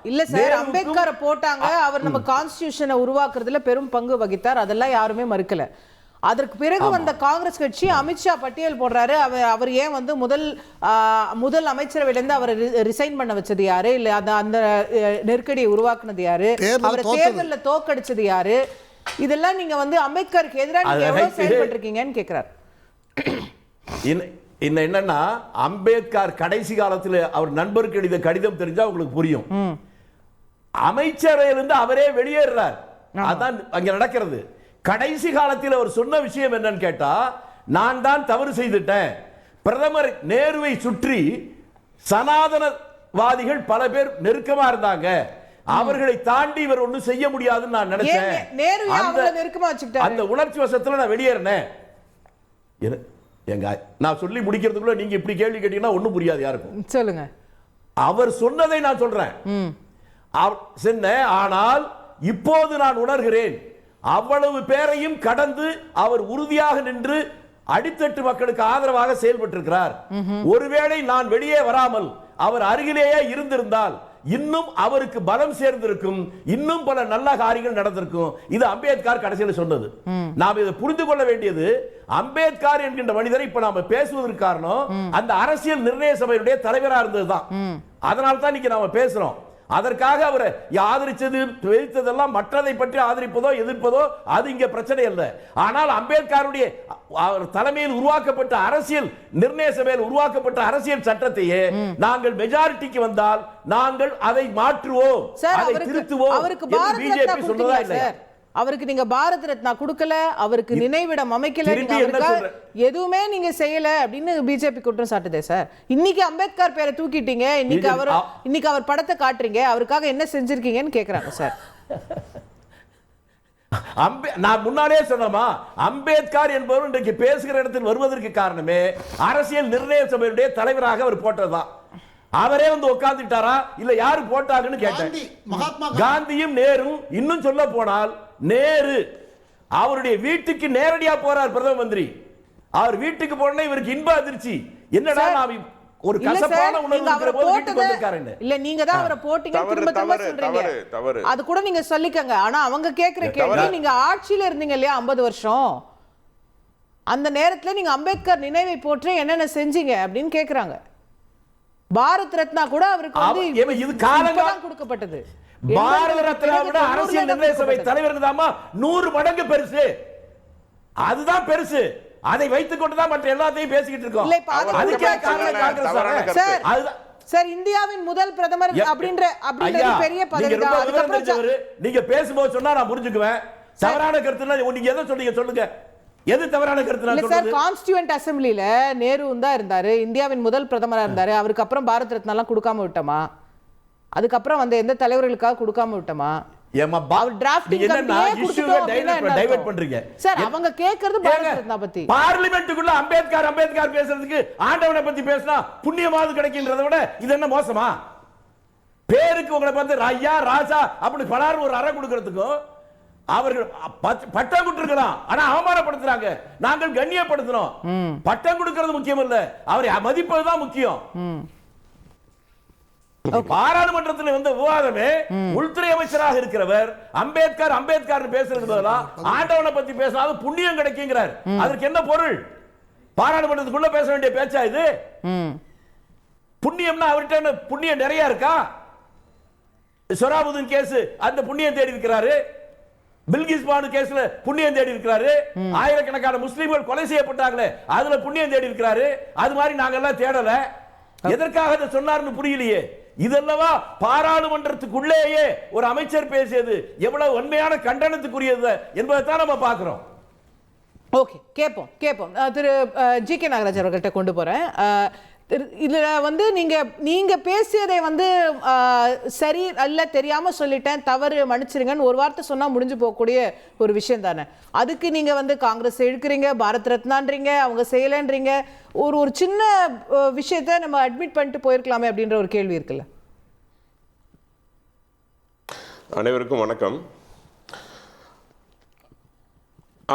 இல்ல சார், அம்பேத்கரை போட்டாங்க, அவர் நம்ம கான்ஸ்டிடியூஷனை உருவாக்குறதுல பெரும் பங்கு வகித்தார், அதெல்லாம் யாருமே மறுக்கல. அதற்கு பிறகு வந்த காங்கிரஸ் கட்சி அமித்ஷா பட்டியல் போடுறாரு. அவர் ஏன் வந்து முதல் அமைச்சரவையிலிருந்து அவரை ரிசைன் பண்ண வச்சது யாரு, இல்ல அந்த நெருக்கடியை உருவாக்குனது யாரு, அவரை தேர்தலில் தோக்கடிச்சது யாரு, இதெல்லாம் நீங்க வந்து அம்பேத்கருக்கு எதிராக நீங்க எவ்வளவு செயல்பட்டிருக்கீங்கன்னு கேட்கிறார். என்னன்னா, அம்பேத்கர் கடைசி காலத்தில் அவர் நண்பருக்கு எழுதிய கடிதம் தெரிஞ்சா உங்களுக்கு புரியும். அமைச்சரையிலிருந்து அவரே வெளியேறார், அதான் அங்க நடக்கிறது. கடைசி காலத்தில் அவர் சொன்ன விஷயம் என்னன்னு கேட்டா, நான் தான் தவறு செய்துட்டேன். பிரதமர் நேருவை சுற்றி சனாதனவாதிகள் பல பேர் நெருக்கமா இருந்தாங்க, அவர்களை தாண்டி இவர் ஒன்றும் செய்ய முடியாதுன்னு நான் நினைச்சேன். அந்த உணர்ச்சி வசத்துல நான் வெளியேறினேன். நான் சொல்லி முடிக்கிறதுக்குள்ள நீங்க இப்படி கேள்வி கேட்டீங்கன்னா ஒண்ணும் புரியாது யாருக்கும். சொல்லுங்க. அவர் சொன்னதை நான் சொல்றேன். ஆனால் இப்போது நான் உணர்கிறேன், அவ்வளவு பேரையும் கடந்து அவர் உறுதியாக நின்று அடித்தட்டு மக்களுக்கு ஆதரவாக செயல்பட்டிருக்கிறார். ஒருவேளை நான் வெளியே வராமல் அவர் அருகிலேயே இருந்திருந்தால் இன்னும் அவருக்கு பலம் சேர்ந்திருக்கும், இன்னும் பல நல்ல காரியங்கள் நடந்திருக்கும். இது அம்பேத்கர் கடைசியில் சொன்னது. நாம் இதை புரிந்து கொள்ள வேண்டியது, அம்பேத்கர் என்கின்ற மனிதரை இப்ப நாம பேசுவதற்கு காரணம் அந்த அரசியல் நிர்ணய சபையுடைய தலைவராக இருந்ததுதான். அதனால தான் இன்னைக்கு நாம பேசுறோம். அதற்காக அவரை ஆதரிச்சது வைத்ததெல்லாம் மற்றதை பற்றி ஆதரிப்பதோ எதிர்ப்பதோ அது இங்க பிரச்சனை அல்ல. ஆனால் அம்பேத்கருடைய தலைமையில் உருவாக்கப்பட்ட அரசியல் நிர்ணய சபையில் உருவாக்கப்பட்ட அரசியல் சட்டத்தையே நாங்கள் மெஜாரிட்டிக்கு வந்தால் நாங்கள் அதை மாற்றுவோம், அதை திருத்துவோம். பிஜேபி சொன்னதா இல்லையா? அவருக்கு நீங்க பாரத் ரத்னா கொடுக்கல, அவருக்கு நினைவிடம் அமைக்கல, எதுவுமே நீங்க செய்யல அப்படின்னு பிஜேபி குற்றம் சாட்டுதே சார். இன்னைக்கு அம்பேத்கர் பேரை தூக்கிட்டீங்க, இன்னைக்கு அவர் படத்தை காட்டுறீங்க, அவருக்காக என்ன செஞ்சிருக்கீங்கன்னு கேக்குறாங்க சார். நான் முன்னாலே சொன்னமா, அம்பேத்கர் என்பவர் இன்றைக்கு பேசுகிற இடத்தில் வருவதற்கு காரணமே அரசியல் நிர்ணய சபையுடைய தலைவராக அவர் போட்டதுதான். அவரே வந்து உட்கார்ந்துட்டாரா இல்ல யாரு போட்டாங்கன்னு கேட்டேன். காந்தியும் நேரு, இன்னும் சொல்ல போனால் நேரு அவருடைய வீட்டுக்கு நேரடியா போறார் பிரதம மந்திரி. அவர் வீட்டுக்கு போனா இவருக்கு இன்ப அதிர்ச்சி. என்னடா நான் ஒரு கசப்பான உணர்வு இருக்கிற போது வீட்டுக்கு வந்திருக்காருன்னு. இல்ல நீங்க தான் அவரை போட்டீங்க, திரும்ப திரும்ப சொல்றீங்க. அது கூட நீங்க சொல்லிக்கங்க. ஆனா அவங்க கேக்குற கேள்வி, நீங்க ஆட்சியில இருந்தீங்க இல்லையா 50 வருஷம், அந்த நேரத்துல நீங்க அம்பேத்கர் நினைவை போற்ற என்னென்ன செஞ்சீங்க அப்படின்னு கேக்குறாங்க. பாரத் ரத்னா கூட அவருக்கு வந்து இது காலங்காலம் கொடுக்கப்பட்டது. பாரத ரத்னாவோட அரசியல் நிர்ணய சபை தலைவருக்கு தாமா 100 மடங்கு பெருசு. அதுதான் பெருசு. அதை வைத்துக் கொண்டு தான் மற்ற எல்லாத்தையும் பேசிக்கிட்டு இருக்கோம். அதுக்கே காரணம் காங்கிரஸ். சார், இந்தியாவின் முதல் பிரதமர் அப்படின்ற பெரிய பதவி தான். நீங்க பேசும்போது சொன்னா நான் புரிஞ்சுக்குவேன். தவறான கருத்துனா நீங்க எதை சொன்னீங்க சொல்லுங்க. எது தவறான கருத்து? சார், கான்ஸ்டிடியூயன்ட் அசெம்பிளில நேரு தான் இருந்தாரு, இந்தியாவின் முதல் பிரதமரா இருந்தாரு. அவருக்கு அப்புறம் பாரத் ரத்னா எல்லாம் கொடுக்காம விட்டோமா? அதுக்கப்புறம் வந்து எந்த தலைவர்களுக்காக கொடுக்காம விட்டோமா? அவங்க கேக்குறது பாரத் ரத்னா பத்தி. பார்லிமென்ட்டுக்குள்ள அம்பேத்கர் பேசுறதுக்கு ஆண்டவனை பத்தி பேசினா புண்ணியமாவது கிடைக்கின்றதை விட இது என்ன மோசமா? பேருக்கு உங்களை பார்த்து ஐயா ராஜா அப்படி பலாறு ஒரு அறை கொடுக்கறதுக்கும் அவர்கள் பட்டம் கொடுத்திருக்கலாம், ஆனா அவமானப்படுத்துறாங்க. நாங்கள் கண்ணியப்படுத்துறோம். பட்டம் கொடுக்கிறது முக்கியம் இல்ல, அவரை மதிப்பதுதான் முக்கியம். பாராளுமன்றத்தில் வந்த விவாதமே உள்துறை அமைச்சராக இருக்கிறவர் அம்பேத்கர் பேசுறது பதிலா ஆண்டவனை பத்தி பேசாத புண்ணியம் கிடைக்குங்கிறார். அதற்கு என்ன பொருள்? பாராளுமன்றத்துக்குள்ள பேச வேண்டிய பேச்சா இது? புண்ணியம்னா அவர்கிட்ட புண்ணியம் நிறைய இருக்கா? சொராபுதீன் கேஸ் அந்த புண்ணியம் தேடி இருக்கிறாரு. பில்கிஸ் பானு கேஸ்ல புண்ணியம் தேடி இருக்கிறாரு. ஆயிரக்கணக்கான முஸ்லிம்கள் கொலை செய்யப்பட்டாங்களே அதுல புண்ணியம் தேடி இருக்கிறாரு. அது மாதிரி நாங்க எல்லாம் தேடல. எதற்காக அதை சொன்னார்னு புரியலையே. இதெல்லவா பாராளுமன்றத்துக்குள்ளேயே ஒரு அமைச்சர் பேசியது எவ்வளவு உண்மையான கண்டனத்துக்குரியது என்பதை தான் நம்ம பார்க்கிறோம். ஓகே, கேட்போம். திரு ஜி கே நாகராஜ் அவர்கள்ட்ட கொண்டு போறேன். இதுல வந்து நீங்க பேசியதை வந்து சரி அல்ல தெரியாம சொல்லிட்டேன், தவறு மன்னிச்சிருங்கன்னு ஒரு வார்த்தை சொன்னா முடிஞ்சு போகக்கூடிய ஒரு விஷயம் தானே. அதுக்கு நீங்க வந்து காங்கிரஸ் இழுக்கிறீங்க, பாரத் ரத்னான்றீங்க, அவங்க செய்யலன்றீங்க. ஒரு சின்ன விஷயத்த நம்ம அட்மிட் பண்ணிட்டு போயிருக்கலாமே அப்படின்ற ஒரு கேள்வி இருக்குல்ல. அனைவருக்கும் வணக்கம்.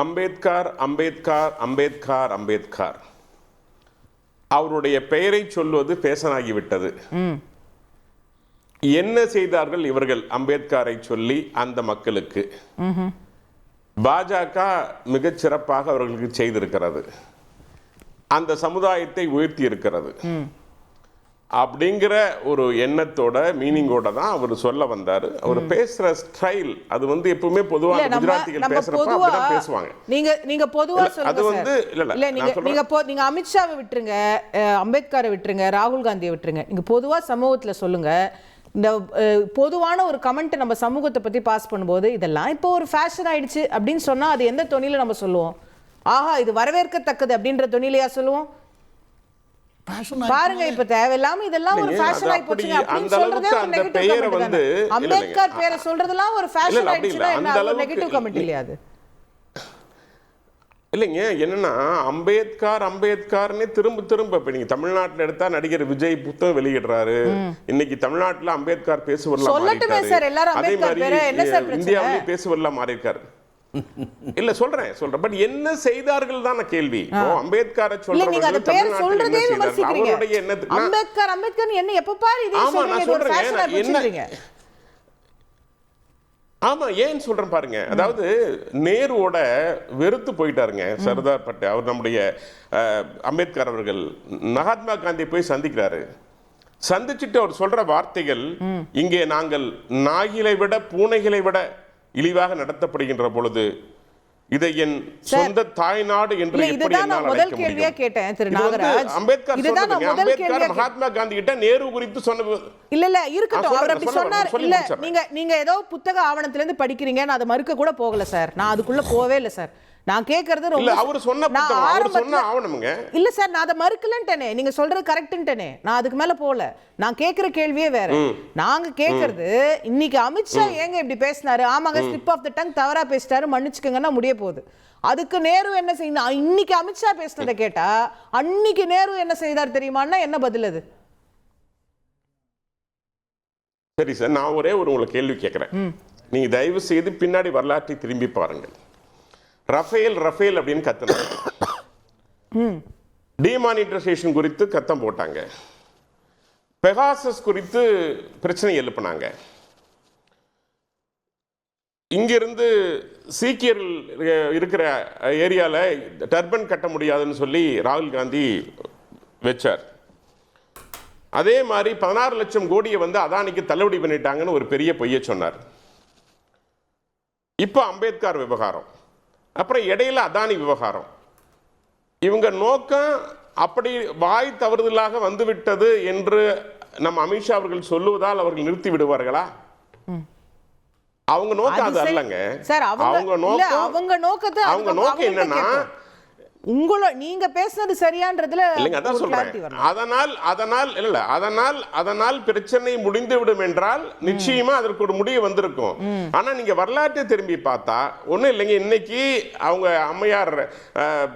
அம்பேத்கர் அம்பேத்கர் அம்பேத்கர் அம்பேத்கர் அவருடைய பெயரை சொல்வது பேசனாகிவிட்டது. என்ன செய்தார்கள் இவர்கள் அம்பேத்கரை சொல்லி அந்த மக்களுக்கு? பாஜக மிகச் சிறப்பாக அவர்களுக்கு செய்திருக்கிறது, அந்த சமுதாயத்தை உயர்த்தி இருக்கிறது அப்படிங்கிற ஒரு எண்ணத்தோட மீனிங்கோட தான் அவர் சொல்ல வந்தாரு. அவர் பேசுற ஸ்டைல் அது வந்து எப்பவுமே பொதுவா குஜராத்திகள் பேசுறப்ப அப்படிதான் பேசுவாங்க. நீங்க பொதுவா அது சொல்லுங்க வந்து இல்ல நீங்க அமித்ஷாவை விட்டுருங்க, அம்பேத்கரை விட்டுருங்க, ராகுல் காந்தியை விட்டுருங்க. நீங்க பொதுவா சமூகத்துல சொல்லுங்க. இந்த பொதுவான ஒரு கமெண்ட் நம்ம சமூகத்தை பத்தி பாஸ் பண்ணும்போது இதெல்லாம் இப்போ ஒரு ஃபேஷன் ஆயிடுச்சு அப்படின்னு சொன்னா அது எந்த தொனியில நம்ம சொல்லுவோம்? ஆஹா இது வரவேற்கத்தக்கது அப்படின்ற தொனிலையா சொல்லுவோம்? பாருங்க இப்ப தேவையில்லாம இதெல்லாம் ஒரு ஃபேஷன் ஆயி போச்சுங்க அப்படின்னு சொல்றதே ஒரு நெகட்டிவ் கமெண்ட். அம்பேத்கர் பேரை சொல்றதெல்லாம் ஒரு ஃபேஷன் ஆயிடுச்சுனா என்ன ஒரு நெகட்டிவ் கமெண்ட் இல்லையா அது? இல்லைங்க, என்னன்னா அம்பேத்கர்னே திரும்ப இப்ப நீங்க தமிழ்நாட்டுல எடுத்தா நடிகர் விஜய் புத்தகம் வெளியிடுறாரு. இன்னைக்கு தமிழ்நாட்டுல அம்பேத்கர் பேசுவதெல்லாம் சொல்லட்டுமே சார், எல்லாரும் அம்பேத்கர் பேரை என்ன சார் பிரச்சனை? இந்தியாவிலே பேசுவதெல்லாம் மாறி இருக்காரு. இல்ல சொல்றேன் பட் என்ன செய்தார்கள் தான் கேள்வி. அம்பேத்கரை சொல்றவங்க சொல்றதே விமர்சிக்கிறீங்க. அம்பேத்கர் என்ன எப்ப பாரு இதே சொல்றீங்க, ஒரு ஃபேஷன் ஆயி போச்சுறீங்க. ஆமா, ஏன் சொல்றேன் பாருங்க. அதாவது நேருவோட வெறுத்து போயிட்டாருங்க சர்தார் பட்டேல். அவர் நம்முடைய அம்பேத்கர் அவர்கள் மகாத்மா காந்தி போய் சந்திக்கிறாரு. சந்திச்சுட்டு அவர் சொல்ற வார்த்தைகள், இங்கே நாங்கள் நாய்களை விட பூனைகளை விட இழிவாக நடத்தப்படுகின்ற பொழுது இதை என் சொந்த தாய்நாடு என்று எப்படி என்னால் அழைக்க முடியும்? அம்பேத்கர் சொல்றதுங்க. அம்பேத்கர் மகாத்மா காந்தி கிட்ட நேரு குறித்து சொன்ன இல்ல இருக்கட்டும், அவர் அப்படி சொன்னார். இல்ல நீங்க ஏதோ புத்தக ஆவணத்துல இருந்து படிக்கிறீங்க, நான் அதை மறுக்க கூட போகல சார், நான் அதுக்குள்ள போவே இல்ல சார். நான் கேக்குறது ரொம்ப அவர் சொன்ன புத்தகம், அவர் சொன்ன ஆவணம்ங்க. இல்ல சார், நான் அதை மறுக்கலன்ட்டேனே, நீங்க சொல்றது கரெக்ட்ன்ட்டேனே, நான் அதுக்கு மேல போகல. நான் கேக்குற கேள்வியே வேற. நாங்க கேக்குறது இன்னைக்கு அமித்ஷா ஏங்க இப்படி பேசினாரு, ஆமாங்க ஸ்லிப் ஆஃப் தி டங் தவறா பேசிட்டாரு மன்னிச்சுக்கங்கன்னா முடிய போகுது. அதுக்கு நேரு என்ன செய்யணும்? இன்னைக்கு அமித்ஷா பேசினதை கேட்டா அன்னைக்கு நேரு என்ன செய்தார் தெரியுமான்னா என்ன பதில் அது? சரி சார், நான் ஒரே ஒரு கேள்வி கேட்கிறேன். நீங்க தயவு செய்து பின்னாடி வரலாற்றை திரும்பி பாருங்கள். ரஃபேல் அப்படின்னு கத்தினாங்க, டிமானிட்டரைசேஷன் குறித்து கத்தம் போட்டாங்க, பெகாசஸ் குறித்து பிரச்சனை எழுப்பினாங்க. இங்கிருந்து சீக்கியர்கள் இருக்கிற ஏரியால டர்பன் கட்ட முடியாதுன்னு சொல்லி ராகுல் காந்தி வச்சார். அதே மாதிரி 16 லட்சம் கோடியை வந்து அதானிக்கு தள்ளுபடி பண்ணிட்டாங்கன்னு ஒரு பெரிய பொய்யை சொன்னார். இப்போ அம்பேத்கர் விவகாரம், அப்புறம் இடையில அதானி விவகாரம். இவங்க நோக்கம் அப்படி வாய் தவறுதலாக வந்துவிட்டது என்று நம்ம அமித்ஷா அவர்கள் சொல்லுவதால் அவர்கள் நிறுத்தி விடுவார்களா? அவங்க நோக்கம் அது அல்லங்க. அவங்க நோக்கம் என்னன்னா, நீங்க பேசுனது சரியான்றதுல இல்லங்க, அதான் சொல்றேன். அதனால் பிரச்சனை முடிந்துவிடும் என்றால் நிச்சயமா அதற்கு ஒரு முடிவு வந்திருக்கும். ஆனா நீங்க வரலாற்றை திரும்பி பார்த்தா ஒண்ணும் இல்லைங்க. இன்னைக்கு அவங்க அம்மையார்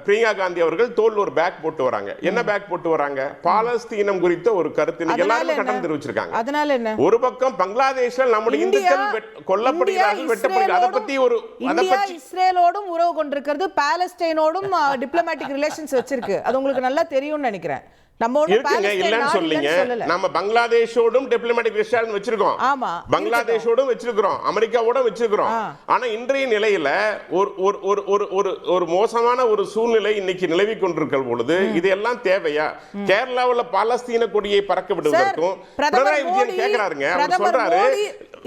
பிரியங்கா காந்தி அவர்கள் தோல் ஒரு பேக் போட்டு வராங்க. என்ன பேக் போட்டு வராங்க? பாலஸ்தீனம் குறித்த ஒரு கருத்து எல்லாரும் கண்டனம் தெரிவிச்சிருக்காங்க. அதனால என்ன? ஒரு பக்கம் பங்களாதேஷில் நம்முடைய இந்துக்கள் கொல்லப்படுகிறார்கள், வெட்டப்படுகிறார்கள். அதை பத்தி ஒரு இஸ்ரேலோடும் உறவு கொண்டிருக்கிறது, பாலஸ்தீனோடும் டிப்ளமேட்டிக் ரிலேஷன்ஸ் வச்சிருக்கு. அது உங்களுக்கு நல்லா தெரியும்னு நினைக்கிறேன். நம்ம இல்லன்னு சொல்லிங்க, நம்ம பங்களாதேஷோடும் டிப்ளமேட்டிக் ரிலேஷன் வச்சிருக்கோம், பங்களாதேஷோடும் வச்சிருக்கிறோம், அமெரிக்காவோட வச்சிருக்கிறோம். ஆனா இன்றைய நிலையில ஒரு மோசமான ஒரு சூழ்நிலை இன்னைக்கு நிலவி கொண்டிருக்கிற பொழுது இதெல்லாம் தேவையா? கேரளாவுல பாலஸ்தீன கொடியை பறக்க விடுவதற்கும் பினராயி விஜயன் கேக்குறாருங்க. அவர் சொல்றாரு,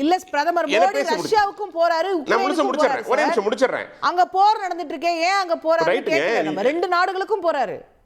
இல்ல பிரதமர் மோடி ரஷ்யாவுக்கும் போறாரு, ஒரே நிமிஷம் முடிச்சிடுறேன். அங்க போர் நடந்துட்டு இருக்கே, ஏன் அங்க போறாரு கேக்குறேன். நம்ம ரெண்டு நாடுகளுக்கும் போறாரு.